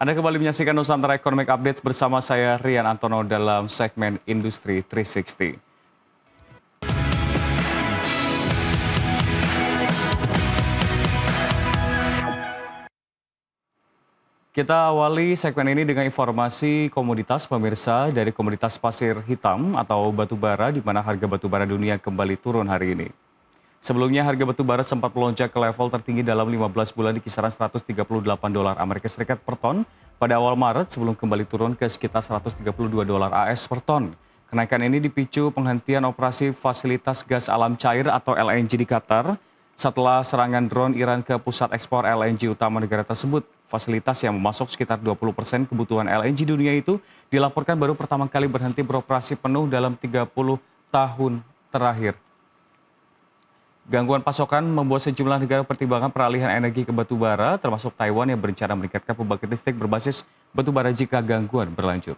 Anda kembali menyaksikan Nusantara Economic Updates bersama saya Rian Antono dalam segmen Industri 360. Kita awali segmen ini dengan informasi komoditas pemirsa dari komoditas pasir hitam atau batu bara di mana harga batu bara dunia kembali turun hari ini. Sebelumnya harga batu bara sempat melonjak ke level tertinggi dalam 15 bulan di kisaran 138 dolar Amerika Serikat per ton pada awal Maret sebelum kembali turun ke sekitar 132 dolar AS per ton. Kenaikan ini dipicu penghentian operasi fasilitas gas alam cair atau LNG di Qatar setelah serangan drone Iran ke pusat ekspor LNG utama negara tersebut. Fasilitas yang memasok sekitar 20% kebutuhan LNG dunia itu dilaporkan baru pertama kali berhenti beroperasi penuh dalam 30 tahun terakhir. Gangguan pasokan membuat sejumlah negara pertimbangan peralihan energi ke batu bara, termasuk Taiwan yang berencana meningkatkan pembangkit listrik berbasis batu bara jika gangguan berlanjut.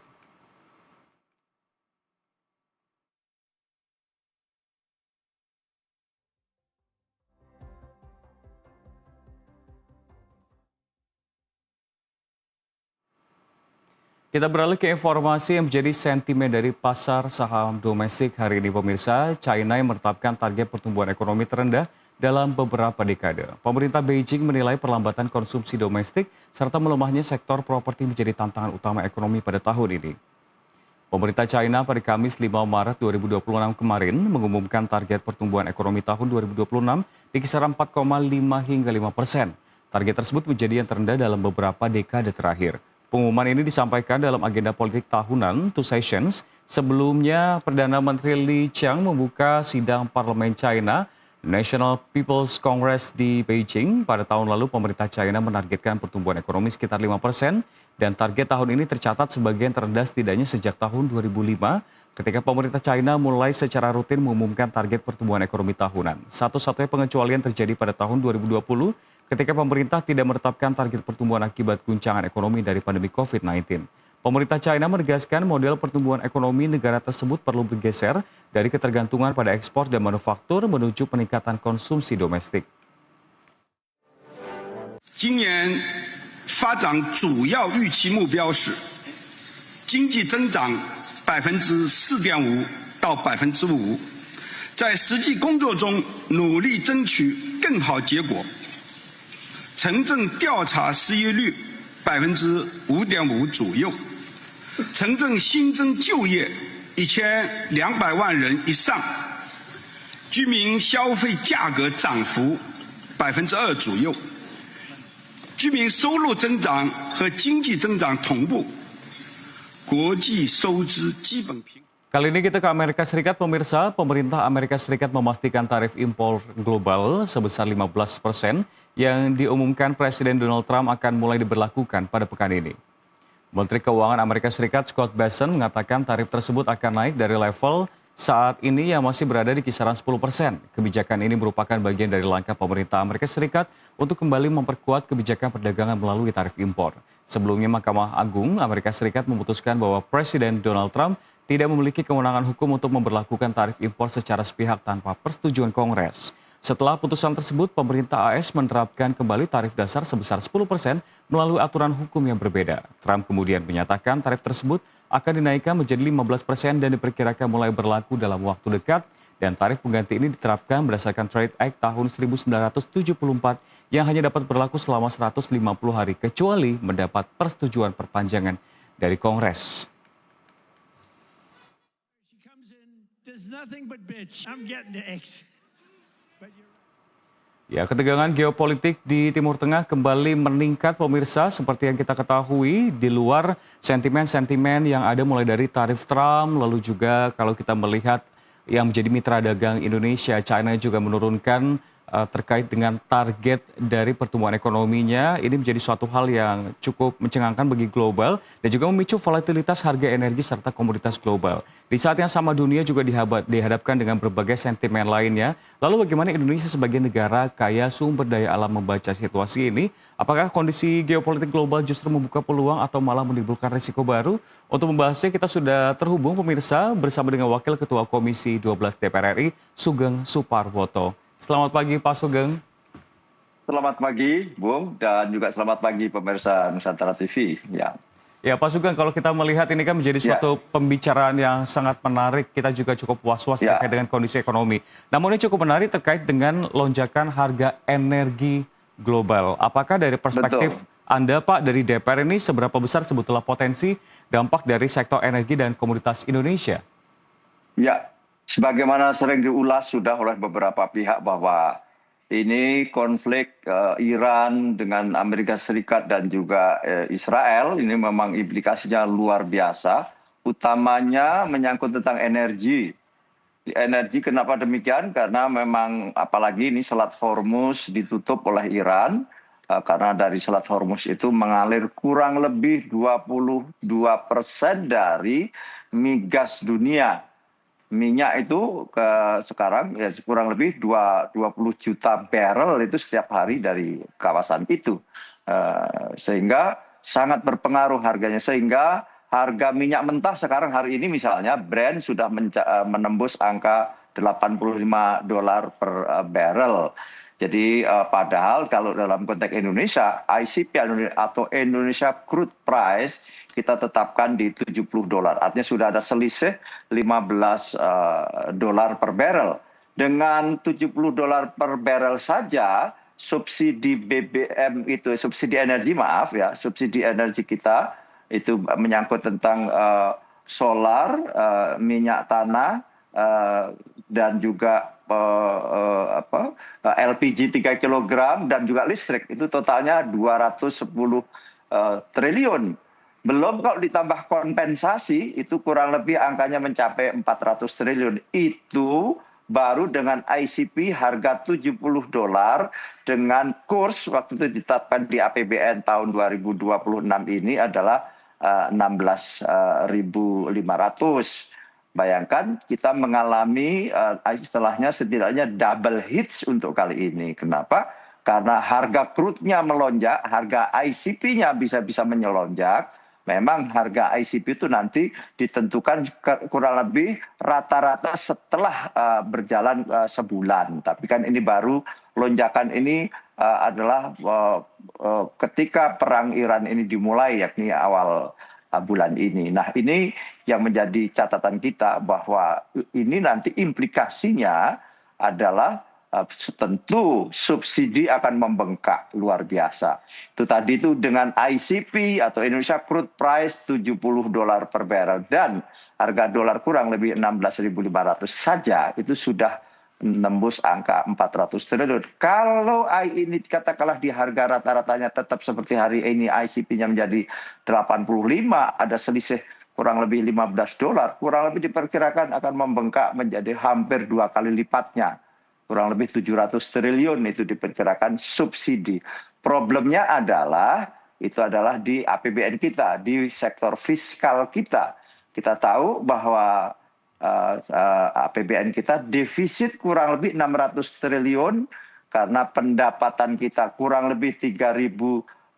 Kita beralih ke informasi yang menjadi sentimen dari pasar saham domestik hari ini pemirsa. China yang menetapkan target pertumbuhan ekonomi terendah dalam beberapa dekade. Pemerintah Beijing menilai perlambatan konsumsi domestik serta melemahnya sektor properti menjadi tantangan utama ekonomi pada tahun ini. Pemerintah China pada Kamis 5 Maret 2026 kemarin mengumumkan target pertumbuhan ekonomi tahun 2026 di kisaran 4,5 hingga 5%. Target tersebut menjadi yang terendah dalam beberapa dekade terakhir. Pengumuman ini disampaikan dalam agenda politik tahunan Two Sessions. Sebelumnya, Perdana Menteri Li Qiang membuka sidang parlemen China National People's Congress di Beijing. Pada tahun lalu, pemerintah China menargetkan pertumbuhan ekonomi sekitar 5% dan target tahun ini tercatat sebagai yang terendah setidaknya sejak tahun 2005 ketika pemerintah China mulai secara rutin mengumumkan target pertumbuhan ekonomi tahunan. Satu-satunya pengecualian terjadi pada tahun 2020 ketika pemerintah tidak menetapkan target pertumbuhan akibat guncangan ekonomi dari pandemi COVID-19. Pemerintah China menegaskan model pertumbuhan ekonomi negara tersebut perlu bergeser dari ketergantungan pada ekspor dan manufaktur menuju peningkatan konsumsi domestik. 今年发展主要预期目标是经济增长4.5%到5%，在实际工作中努力争取更好结果。城镇调查失业率5.5%左右，城镇新增就业1200万人以上，居民消费价格涨幅2%左右，居民收入增长和经济增长同步，国际收支基本平。 Kali ini kita ke Amerika Serikat, pemirsa. Pemerintah Amerika Serikat memastikan tarif impor global sebesar 15% yang diumumkan Presiden Donald Trump akan mulai diberlakukan pada pekan ini. Menteri Keuangan Amerika Serikat Scott Bessent mengatakan tarif tersebut akan naik dari level saat ini yang masih berada di kisaran 10%. Kebijakan ini merupakan bagian dari langkah pemerintah Amerika Serikat untuk kembali memperkuat kebijakan perdagangan melalui tarif impor. Sebelumnya Mahkamah Agung Amerika Serikat memutuskan bahwa Presiden Donald Trump tidak memiliki kewenangan hukum untuk memberlakukan tarif impor secara sepihak tanpa persetujuan Kongres. Setelah putusan tersebut, pemerintah AS menerapkan kembali tarif dasar sebesar 10% melalui aturan hukum yang berbeda. Trump kemudian menyatakan tarif tersebut akan dinaikkan menjadi 15% dan diperkirakan mulai berlaku dalam waktu dekat. Dan tarif pengganti ini diterapkan berdasarkan Trade Act tahun 1974 yang hanya dapat berlaku selama 150 hari kecuali mendapat persetujuan perpanjangan dari Kongres. Ya, ketegangan geopolitik di Timur Tengah kembali meningkat pemirsa seperti yang kita ketahui di luar sentimen-sentimen yang ada mulai dari tarif Trump lalu juga kalau kita melihat yang menjadi mitra dagang Indonesia, China juga menurunkan terkait dengan target dari pertumbuhan ekonominya. Ini menjadi suatu hal yang cukup mencengangkan bagi global dan juga memicu volatilitas harga energi serta komoditas global. Di saat yang sama dunia juga dihadapkan dengan berbagai sentimen lainnya. Lalu bagaimana Indonesia sebagai negara kaya sumber daya alam membaca situasi ini? Apakah kondisi geopolitik global justru membuka peluang atau malah menimbulkan risiko baru? Untuk membahasnya kita sudah terhubung pemirsa bersama dengan Wakil Ketua Komisi 12 DPR RI, Sugeng Suparwoto. Selamat pagi Pak Sugeng. Selamat pagi, Bung, dan juga selamat pagi pemirsa Nusantara TV. Ya, Ya, Pak Sugeng, kalau kita melihat ini kan menjadi ya, suatu pembicaraan yang sangat menarik, kita juga cukup was-was terkait ya, dengan kondisi ekonomi. Namun ini cukup menarik terkait dengan lonjakan harga energi global. Apakah dari perspektif betul. Anda, Pak, dari DPR ini seberapa besar sebetulnya potensi dampak dari sektor energi dan komoditas Indonesia? Ya, sebagaimana sering diulas sudah oleh beberapa pihak bahwa ini konflik Iran dengan Amerika Serikat dan juga Israel ini memang implikasinya luar biasa, utamanya menyangkut tentang energi. Energi kenapa demikian? Karena memang apalagi ini Selat Hormuz ditutup oleh Iran, karena dari Selat Hormuz itu mengalir kurang lebih 22% dari migas dunia. Minyak itu sekarang ya kurang lebih 20 juta barrel itu setiap hari dari kawasan itu. Sehingga sangat berpengaruh harganya, sehingga harga minyak mentah sekarang hari ini misalnya Brent sudah menembus angka $85 per barrel. Jadi padahal kalau dalam konteks Indonesia, ICP atau Indonesia Crude Price kita tetapkan di $70. Artinya sudah ada selisih $15 per barrel. Dengan $70 per barrel saja, subsidi BBM itu, subsidi energi maaf ya, subsidi energi kita itu menyangkut tentang solar, minyak tanah, dan juga LPG 3 kg dan juga listrik itu totalnya 210 triliun. Belum kalau ditambah kompensasi itu kurang lebih angkanya mencapai 400 triliun. Itu baru dengan ICP harga $70 dengan kurs waktu itu ditetapkan di APBN tahun 2026 ini adalah 16.500. Bayangkan kita mengalami istilahnya setidaknya double hits untuk kali ini. Kenapa? Karena harga crude-nya melonjak, harga ICP-nya bisa menyelonjak. Memang harga ICP itu nanti ditentukan kurang lebih rata-rata setelah berjalan sebulan. Tapi kan ini baru lonjakan ini adalah ketika perang Iran ini dimulai, yakni awal bulan ini. Nah, ini yang menjadi catatan kita bahwa ini nanti implikasinya adalah tentu subsidi akan membengkak luar biasa. Itu tadi itu dengan ICP atau Indonesia Crude Price $70 per barrel dan harga dolar kurang lebih 16.500 saja itu sudah menembus angka 400 triliun. Kalau ini katakanlah di harga rata-ratanya tetap seperti hari ini ICP-nya menjadi 85, ada selisih kurang lebih $15, kurang lebih diperkirakan akan membengkak menjadi hampir 2 kali lipatnya. Kurang lebih 700 triliun itu diperkirakan subsidi. Problemnya adalah itu adalah di APBN kita, di sektor fiskal kita. Kita tahu bahwa APBN kita defisit kurang lebih 600 triliun karena pendapatan kita kurang lebih 3.100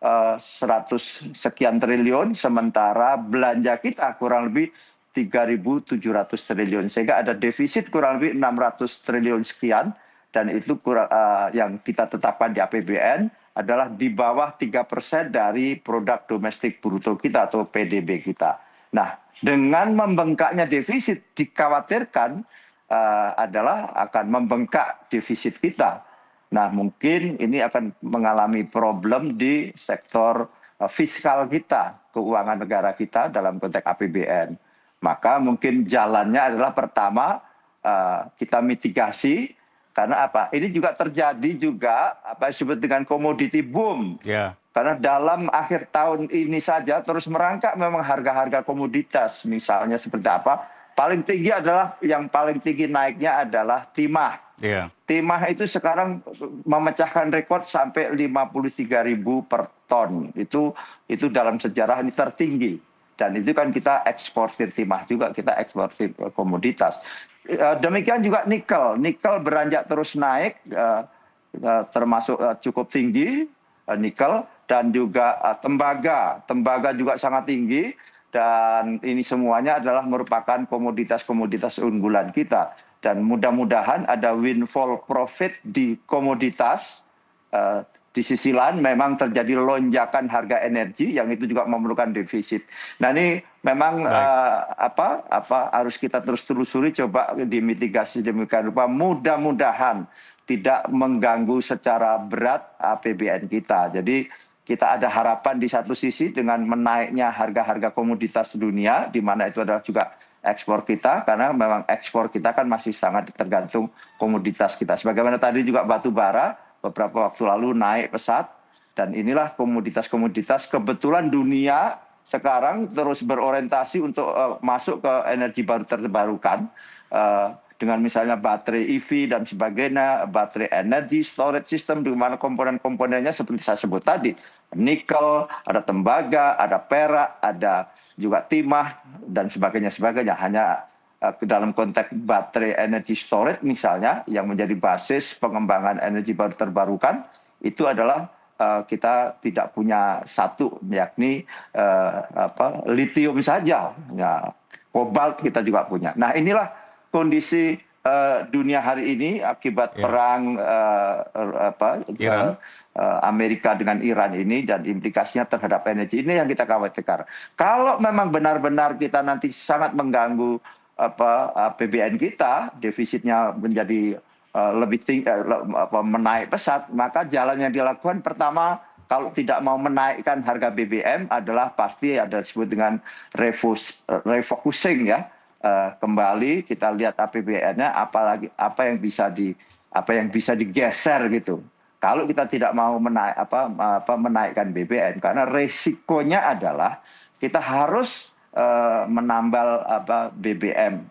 sekian triliun, sementara belanja kita kurang lebih 3.700 triliun, sehingga ada defisit kurang lebih 600 triliun sekian, dan itu yang kita tetapkan di APBN adalah di bawah 3% dari produk domestik bruto kita atau PDB kita. Nah, dengan membengkaknya defisit dikhawatirkan adalah akan membengkak defisit kita. Nah, mungkin ini akan mengalami problem di sektor fiskal kita, keuangan negara kita dalam konteks APBN. Maka mungkin jalannya adalah pertama kita mitigasi, karena apa? Ini juga terjadi juga apa disebut dengan commodity boom. Ya. Karena dalam akhir tahun ini saja terus merangkak memang harga-harga komoditas. Misalnya seperti apa? Paling tinggi adalah, yang paling tinggi naiknya adalah timah. Yeah. Timah itu sekarang memecahkan rekor sampai 53.000 per ton. Itu dalam sejarah ini tertinggi. Dan itu kan kita eksportir timah juga, kita eksportir komoditas. Demikian juga nikel. Nikel beranjak terus naik, termasuk cukup tinggi nikel, dan juga tembaga. Tembaga juga sangat tinggi, dan ini semuanya adalah merupakan komoditas-komoditas unggulan kita. Dan mudah-mudahan ada windfall profit di komoditas Di sisi lain memang terjadi lonjakan harga energi yang itu juga memerlukan defisit. Nah ini memang harus kita terus telusuri, coba dimitigasi demikian rupa. Mudah-mudahan tidak mengganggu secara berat APBN kita. Jadi kita ada harapan di satu sisi dengan menaiknya harga-harga komoditas dunia, di mana itu adalah juga ekspor kita, karena memang ekspor kita kan masih sangat tergantung komoditas kita. Sebagaimana tadi juga batu bara, beberapa waktu lalu naik pesat, dan inilah komoditas-komoditas. Kebetulan dunia sekarang terus berorientasi untuk masuk ke energi baru terbarukan, dengan misalnya baterai EV dan sebagainya, baterai energy storage system, di mana komponen-komponennya seperti saya sebut tadi, nikel, ada tembaga, ada perak, ada juga timah dan sebagainya. Hanya dalam konteks baterai energy storage misalnya, yang menjadi basis pengembangan energi baru terbarukan, itu adalah kita tidak punya satu, yakni litium saja. Ya, kobalt kita juga punya. Nah inilah kondisi dunia hari ini akibat perang Amerika dengan Iran ini dan implikasinya terhadap energi. Ini yang kita khawatirkan. Kalau memang benar-benar kita nanti sangat mengganggu APBN kita, defisitnya menjadi lebih tinggi, menaik pesat, maka jalan yang dilakukan pertama, kalau tidak mau menaikkan harga BBM adalah pasti ada disebut dengan refocusing ya. Kembali kita lihat APBN-nya, apalagi apa yang bisa digeser gitu. Kalau kita tidak mau menaikkan BBM, karena resikonya adalah kita harus menambal BBM,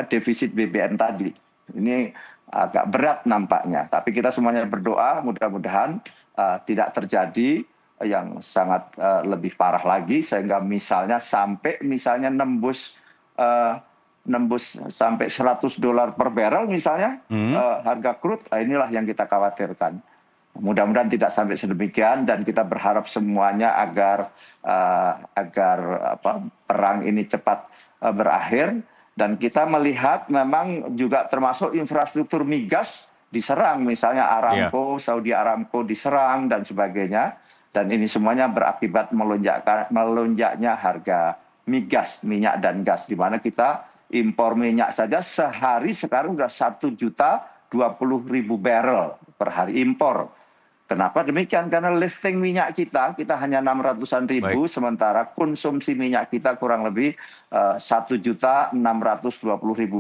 defisit BBM tadi. Ini agak berat nampaknya, tapi kita semuanya berdoa mudah-mudahan tidak terjadi yang sangat lebih parah lagi, sehingga misalnya sampai nembus sampai $100 per barrel misalnya harga crude. Inilah yang kita khawatirkan. Mudah-mudahan tidak sampai sedemikian, dan kita berharap semuanya agar perang ini cepat berakhir. Dan kita melihat memang juga termasuk infrastruktur migas diserang, misalnya Aramco, Saudi Aramco diserang dan sebagainya. Dan ini semuanya berakibat melonjaknya harga migas, minyak dan gas, di mana kita impor minyak saja sehari sekarang sudah 1.020.000 barrel per hari impor. Kenapa demikian? Karena lifting minyak kita hanya 600-an ribu, sementara konsumsi minyak kita kurang lebih 1.620.000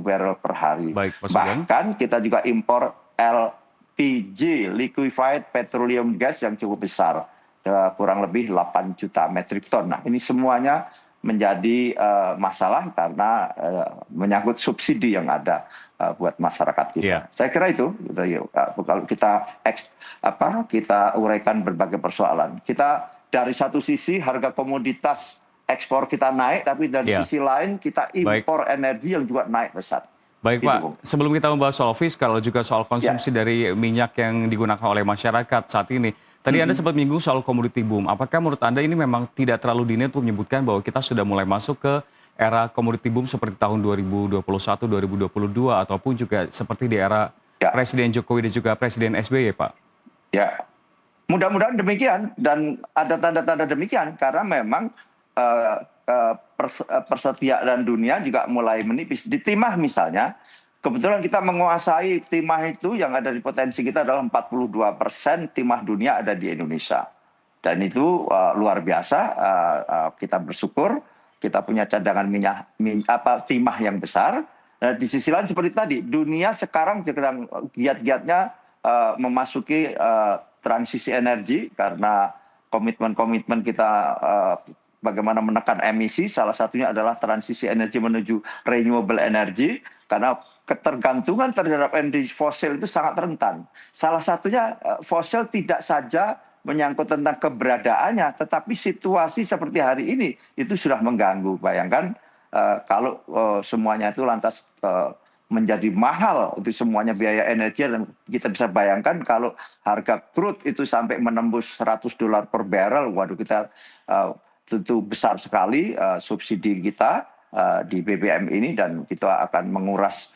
barrel per hari. Bahkan kita juga impor LPG, liquefied petroleum gas, yang cukup besar, kurang lebih 8 juta metrik ton. Nah ini semuanya menjadi masalah karena menyangkut subsidi yang ada buat masyarakat kita. Saya kira itu kalau kita uraikan berbagai persoalan. Kita dari satu sisi harga komoditas ekspor kita naik, tapi dari sisi lain kita impor energi yang juga naik pesat. Baik Pak, sebelum kita membahas soal fiskal juga soal konsumsi dari minyak yang digunakan oleh masyarakat saat ini. Tadi Anda sempat menyinggung soal commodity boom. Apakah menurut Anda ini memang tidak terlalu dini untuk menyebutkan bahwa kita sudah mulai masuk ke era commodity boom seperti tahun 2021, 2022, ataupun juga seperti di era Presiden Jokowi dan juga Presiden SBY, Pak? Ya, mudah-mudahan demikian, dan ada tanda-tanda demikian, karena memang persediaan dunia juga mulai menipis. Di timah misalnya, kebetulan kita menguasai timah itu, yang ada di potensi kita adalah 42% timah dunia ada di Indonesia. Dan itu luar biasa, kita bersyukur, kita punya cadangan timah yang besar. Nah, di sisi lain seperti tadi, dunia sekarang sedang giat-giatnya memasuki transisi energi, karena komitmen-komitmen kita bagaimana menekan emisi, salah satunya adalah transisi energi menuju renewable energy, karena ketergantungan terhadap energi fosil itu sangat rentan. Salah satunya fosil tidak saja menyangkut tentang keberadaannya, tetapi situasi seperti hari ini itu sudah mengganggu. Bayangkan kalau semuanya itu lantas menjadi mahal, itu semuanya biaya energi, dan kita bisa bayangkan kalau harga crude itu sampai menembus $100 per barrel, waduh, kita tentu besar sekali subsidi kita di BBM ini, dan kita akan menguras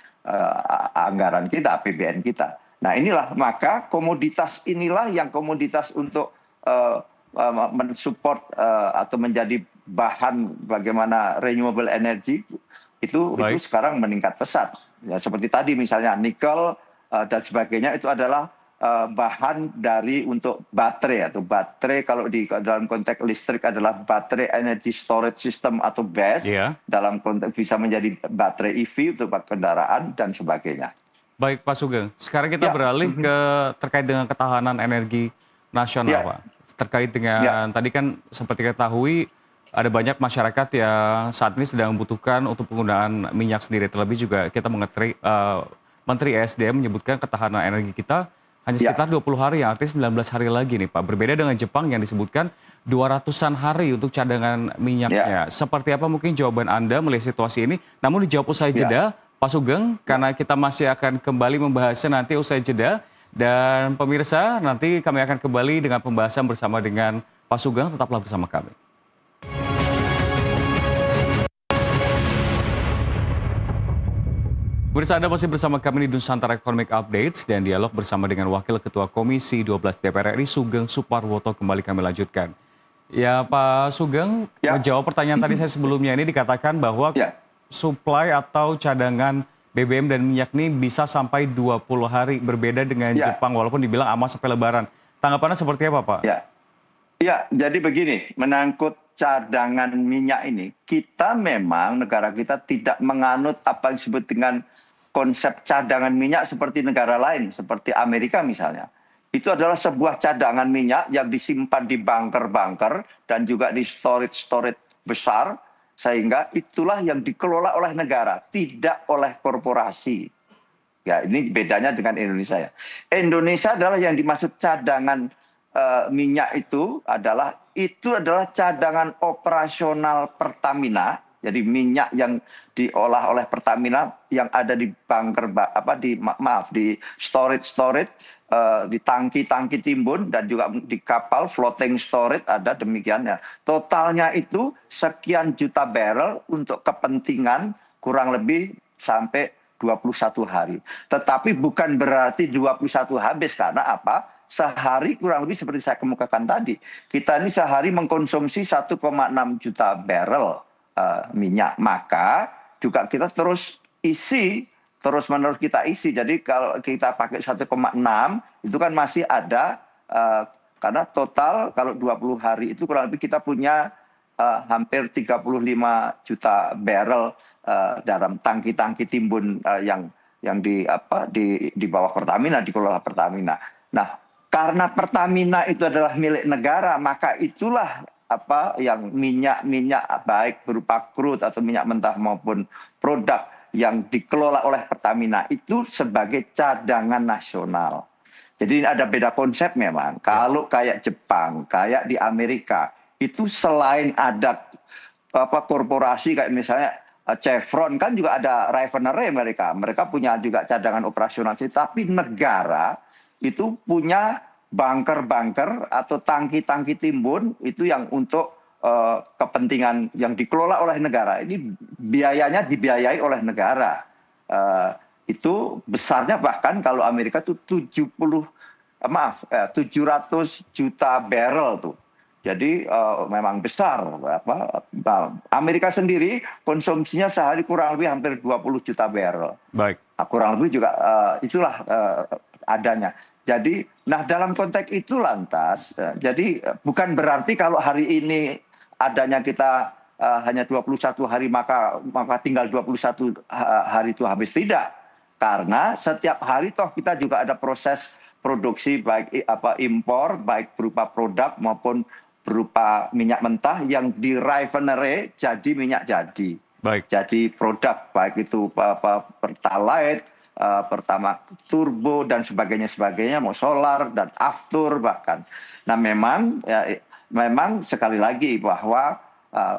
anggaran kita, APBN kita. Nah inilah maka komoditas inilah yang komoditas untuk mensupport atau menjadi bahan bagaimana renewable energy itu Baik. sekarang meningkat pesat. Ya, seperti tadi misalnya nikel dan sebagainya itu adalah bahan dari untuk baterai atau baterai kalau di dalam konteks listrik adalah baterai energy storage system atau BESS, Iya. dalam konteks bisa menjadi baterai EV untuk kendaraan dan sebagainya. Baik Pak Sugeng, sekarang kita Ya. beralih ke terkait dengan ketahanan energi nasional Ya. Pak. Terkait dengan Ya. tadi kan seperti kita ketahui ada banyak masyarakat yang saat ini sedang membutuhkan untuk penggunaan minyak sendiri. Terlebih juga kita mengerti Menteri ESDM menyebutkan ketahanan energi kita hanya Ya. sekitar 20 hari, yang artinya 19 hari lagi nih Pak. Berbeda dengan Jepang yang disebutkan 200-an hari untuk cadangan minyaknya. Seperti apa mungkin jawaban Anda melihat situasi ini? Namun dijawab usai jeda, Pak Sugeng, karena kita masih akan kembali membahasnya nanti usai jeda. Dan pemirsa, nanti kami akan kembali dengan pembahasan bersama dengan Pak Sugeng. Tetaplah bersama kami. Pemirsa, Anda masih bersama kami di Nusantara Economic Updates dan dialog bersama dengan Wakil Ketua Komisi 12 DPR RI Sugeng Suparwoto kembali kami lanjutkan. Ya Pak Sugeng, menjawab pertanyaan tadi saya sebelumnya ini dikatakan bahwa suplai atau cadangan BBM dan minyak ini bisa sampai 20 hari, berbeda dengan Jepang walaupun dibilang aman sampai Lebaran. Tanggapannya seperti apa Pak? Ya, jadi begini, menangkut cadangan minyak ini, kita memang negara kita tidak menganut apa yang disebut dengan konsep cadangan minyak seperti negara lain, seperti Amerika misalnya. Itu adalah sebuah cadangan minyak yang disimpan di bunker-bunker dan juga di storage besar, sehingga itulah yang dikelola oleh negara, tidak oleh korporasi. Ya, ini bedanya dengan Indonesia ya. Indonesia adalah yang dimaksud cadangan minyak itu adalah cadangan operasional Pertamina. Jadi minyak yang diolah oleh Pertamina yang ada di bunker di storage di tangki-tangki timbun dan juga di kapal floating storage ada demikian ya. Totalnya itu sekian juta barrel untuk kepentingan kurang lebih sampai 21 hari. Tetapi bukan berarti 21 habis karena apa? Sehari kurang lebih seperti saya kemukakan tadi. Kita ini sehari mengkonsumsi 1,6 juta barrel minyak. Maka juga kita terus menerus kita isi. Jadi kalau kita pakai 1,6 itu kan masih ada karena total kalau 20 hari itu kurang lebih kita punya hampir 35 juta barrel dalam tangki-tangki timbun yang di bawah Pertamina, dikelola Pertamina. Nah, karena Pertamina itu adalah milik negara, maka itulah yang minyak baik berupa crude atau minyak mentah maupun produk yang dikelola oleh Pertamina itu sebagai cadangan nasional. Jadi ada beda konsep memang. Kalau kayak Jepang, kayak di Amerika, itu selain ada korporasi kayak misalnya Chevron kan juga ada refinery mereka punya juga cadangan operasional, tapi negara itu punya bunker-bunker atau tangki-tangki timbun itu yang untuk kepentingan yang dikelola oleh negara. Ini biayanya dibiayai oleh negara. Itu besarnya bahkan kalau Amerika itu 700 juta barrel tuh. Jadi memang besar. Amerika sendiri konsumsinya sehari kurang lebih hampir 20 juta barrel. Baik. Kurang lebih juga itulah adanya. Jadi, nah dalam konteks itu lantas, jadi bukan berarti kalau hari ini adanya kita hanya 21 hari maka tinggal 21 hari itu habis, tidak. Karena setiap hari toh kita juga ada proses produksi baik impor, baik berupa produk maupun berupa minyak mentah yang di refinery jadi minyak jadi. Baik. Jadi produk baik itu pertalite, pertama turbo dan sebagainya, mau solar dan aftur bahkan. Nah memang sekali lagi bahwa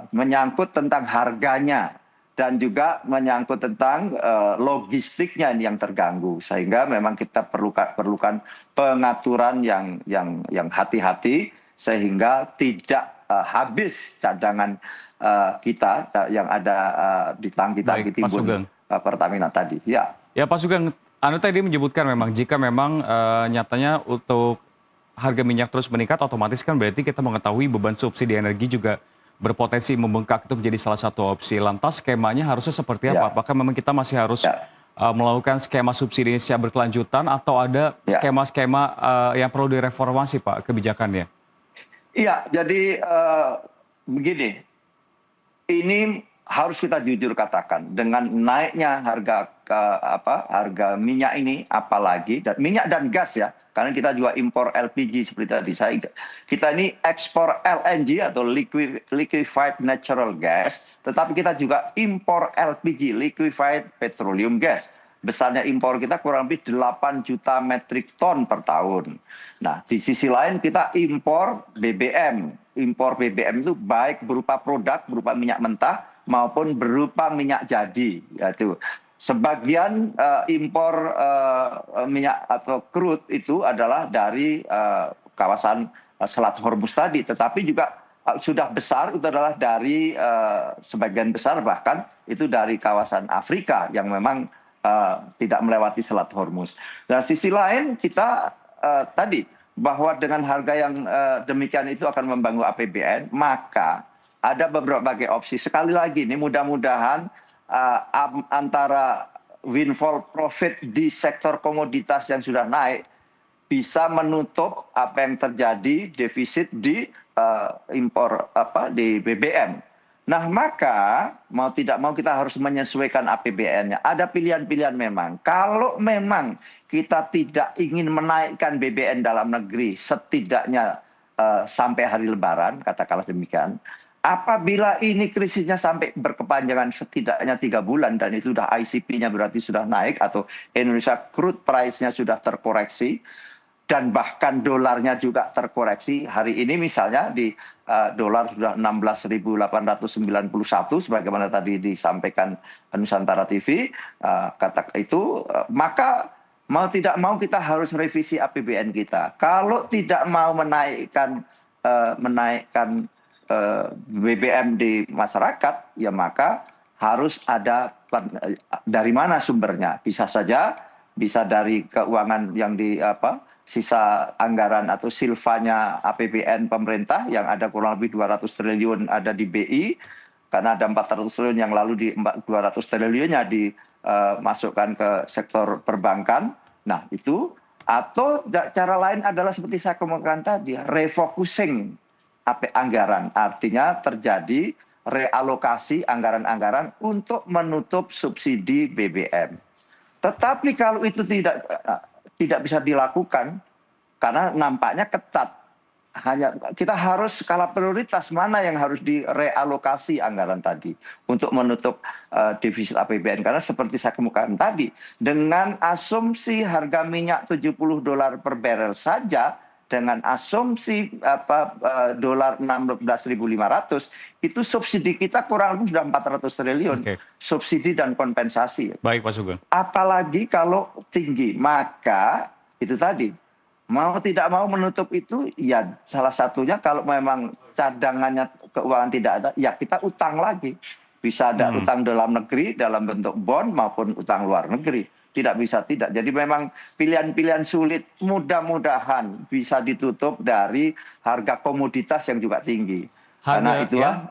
menyangkut tentang harganya dan juga menyangkut tentang logistiknya yang terganggu, sehingga memang kita perlukan pengaturan yang hati-hati sehingga tidak habis cadangan kita yang ada di tangki-tangki timbun Pertamina tadi. Ya Pak Sugeng, Anda tadi menyebutkan memang jika memang nyatanya untuk harga minyak terus meningkat, otomatis kan berarti kita mengetahui beban subsidi energi juga berpotensi membengkak, itu menjadi salah satu opsi. Lantas skemanya harusnya seperti apa? Ya, Apakah memang kita masih harus ya, melakukan skema subsidi ini secara berkelanjutan atau ada ya. skema-skema yang perlu direformasi Pak kebijakannya? Iya, jadi begini, ini harus kita jujur katakan dengan naiknya harga minyak ini, apalagi dan minyak dan gas ya, karena kita juga impor LPG seperti tadi kita ini ekspor LNG atau liquefied natural gas, tetapi kita juga impor LPG, liquefied petroleum gas. Besarnya impor kita kurang lebih 8 juta metrik ton per tahun. Nah, di sisi lain kita impor BBM. Impor BBM itu baik berupa produk, berupa minyak mentah, maupun berupa minyak jadi. Yaitu sebagian impor minyak atau crude itu adalah dari kawasan Selat Hormuz tadi. Tetapi juga sudah besar itu adalah dari sebagian besar bahkan itu dari kawasan Afrika yang memang tidak melewati Selat Hormuz. Dan sisi lain kita tadi bahwa dengan harga yang demikian itu akan membangun APBN, maka ada beberapa opsi. Sekali lagi, ini mudah-mudahan antara windfall profit di sektor komoditas yang sudah naik bisa menutup apa yang terjadi defisit di impor di BBM. Nah, maka mau tidak mau kita harus menyesuaikan APBN-nya. Ada pilihan-pilihan memang. Kalau memang kita tidak ingin menaikkan BBM dalam negeri setidaknya sampai hari Lebaran, katakanlah demikian. Apabila ini krisisnya sampai berkepanjangan setidaknya 3 bulan dan itu sudah ICP-nya berarti sudah naik atau Indonesia crude price-nya sudah terkoreksi, dan bahkan dolarnya juga terkoreksi. Hari ini misalnya di dolar sudah 16.891 sebagaimana tadi disampaikan Nusantara TV, kata itu, maka mau tidak mau kita harus revisi APBN kita. Kalau tidak mau menaikkan BBM di masyarakat, ya maka harus ada dari mana sumbernya. Bisa saja bisa dari keuangan yang sisa anggaran atau silvanya APBN pemerintah yang ada kurang lebih 200 triliun ada di BI, karena ada 400 triliun yang lalu di 200 triliunnya dimasukkan ke sektor perbankan. Nah itu, atau cara lain adalah seperti saya kemukakan tadi, refocusing anggaran, artinya terjadi realokasi anggaran-anggaran untuk menutup subsidi BBM. Tetapi kalau itu tidak bisa dilakukan karena nampaknya ketat. Hanya kita harus skala prioritas mana yang harus direalokasi anggaran tadi untuk menutup defisit APBN, karena seperti saya kemukakan tadi, dengan asumsi harga minyak $70 per barrel saja, dengan asumsi dolar 16.500, itu subsidi kita kurang lebih sudah 400 triliun. Oke. Subsidi dan kompensasi. Baik Pak Sugeng. Apalagi kalau tinggi, maka itu tadi, mau tidak mau menutup itu, ya salah satunya kalau memang cadangannya keuangan tidak ada, ya kita utang lagi. Bisa ada utang dalam negeri dalam bentuk bond maupun utang luar negeri. Tidak bisa tidak. Jadi memang pilihan-pilihan sulit, mudah-mudahan bisa ditutup dari harga komoditas yang juga tinggi. Karena itulah,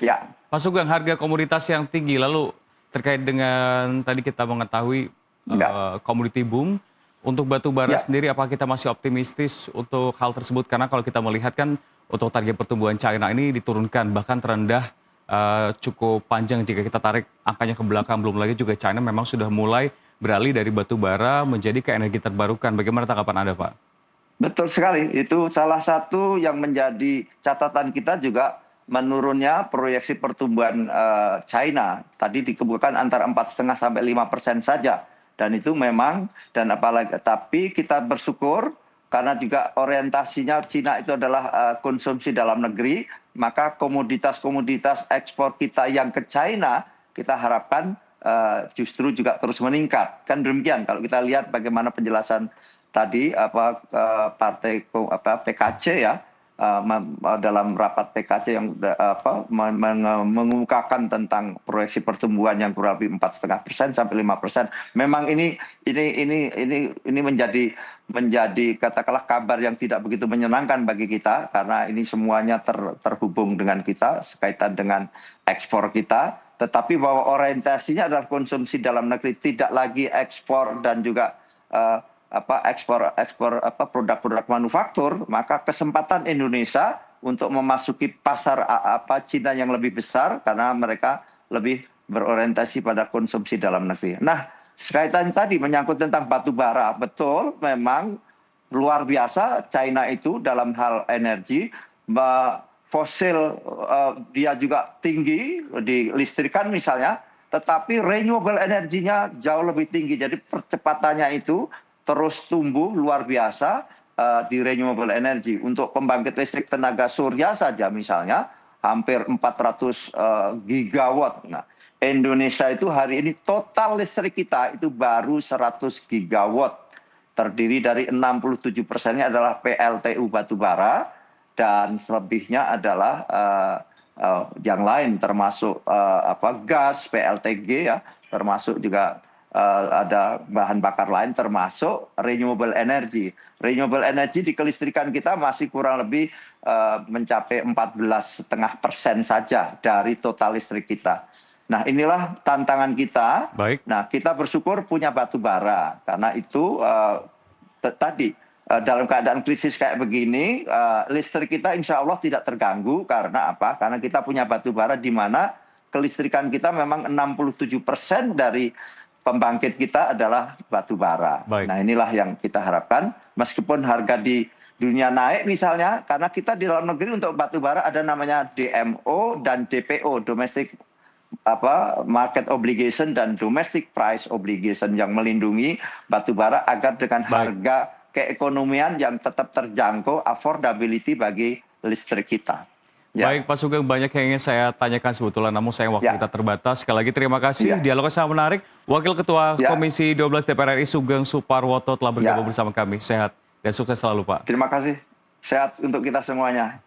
ya. Pak Sugeng, harga komoditas yang tinggi, lalu terkait dengan tadi kita mengetahui komoditi boom, untuk batu bara sendiri apakah kita masih optimistis untuk hal tersebut? Karena kalau kita melihat kan untuk target pertumbuhan China ini diturunkan bahkan terendah cukup panjang jika kita tarik angkanya ke belakang. Belum lagi juga China memang sudah mulai beralih dari batu bara menjadi ke energi terbarukan. Bagaimana tanggapan Anda, Pak? Betul sekali, itu salah satu yang menjadi catatan kita juga menurunnya proyeksi pertumbuhan China. Tadi dikemukakan antara 4,5 sampai 5% saja. Dan itu memang, dan apalagi, tapi kita bersyukur karena juga orientasinya Cina itu adalah konsumsi dalam negeri, maka komoditas-komoditas ekspor kita yang ke China kita harapkan justru juga terus meningkat. Kan demikian kalau kita lihat bagaimana penjelasan tadi partai PKC ya, dalam rapat PKC yang mengemukakan tentang proyeksi pertumbuhan yang kurang lebih 4,5% sampai 5%. Memang ini menjadi katakanlah kabar yang tidak begitu menyenangkan bagi kita, karena ini semuanya terhubung dengan kita sekaitan dengan ekspor kita. Tetapi bahwa orientasinya adalah konsumsi dalam negeri, tidak lagi ekspor dan juga ekspor produk-produk manufaktur, maka kesempatan Indonesia untuk memasuki pasar Cina yang lebih besar karena mereka lebih berorientasi pada konsumsi dalam negeri. Nah, sekaitan tadi menyangkut tentang batu bara, betul memang luar biasa China itu dalam hal energi, fosil dia juga tinggi di listrikan misalnya, tetapi renewable energinya jauh lebih tinggi. Jadi percepatannya itu terus tumbuh luar biasa di renewable energy. Untuk pembangkit listrik tenaga surya saja misalnya hampir 400 gigawatt. Nah, Indonesia itu hari ini total listrik kita itu baru 100 gigawatt. Terdiri dari 67%-nya adalah PLTU batubara dan selebihnya adalah yang lain termasuk gas, PLTG ya, termasuk juga ada bahan bakar lain termasuk renewable energy. Renewable energy di kelistrikan kita masih kurang lebih mencapai 14,5% saja dari total listrik kita. Nah, inilah tantangan kita. Baik. Nah, kita bersyukur punya batu bara karena itu tadi dalam keadaan krisis kayak begini listrik kita insya Allah tidak terganggu. Karena apa? Karena kita punya batu bara di mana kelistrikan kita memang 67% dari pembangkit kita adalah batu bara. Baik. Nah, inilah yang kita harapkan. Meskipun harga di dunia naik misalnya, karena kita di dalam negeri untuk batu bara ada namanya DMO dan DPO, domestic market obligation dan domestic price obligation, yang melindungi batu bara agar dengan harga keekonomian yang tetap terjangkau, affordability bagi listrik kita. Ya. Baik Pak Sugeng, banyak yang ingin saya tanyakan sebetulnya, namun sayang waktu kita terbatas. Sekali lagi terima kasih, dialognya sangat menarik. Wakil Ketua Komisi 12 DPR RI Sugeng Suparwoto telah bergabung bersama kami. Sehat dan sukses selalu Pak. Terima kasih, sehat untuk kita semuanya.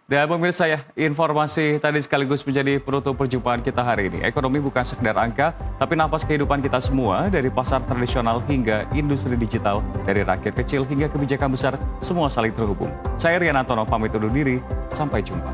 Dan pemirsa ya, informasi tadi sekaligus menjadi penutup perjumpaan kita hari ini. Ekonomi bukan sekedar angka, tapi napas kehidupan kita semua, dari pasar tradisional hingga industri digital, dari rakyat kecil hingga kebijakan besar, semua saling terhubung. Saya Rian Antono, pamit undur diri, sampai jumpa.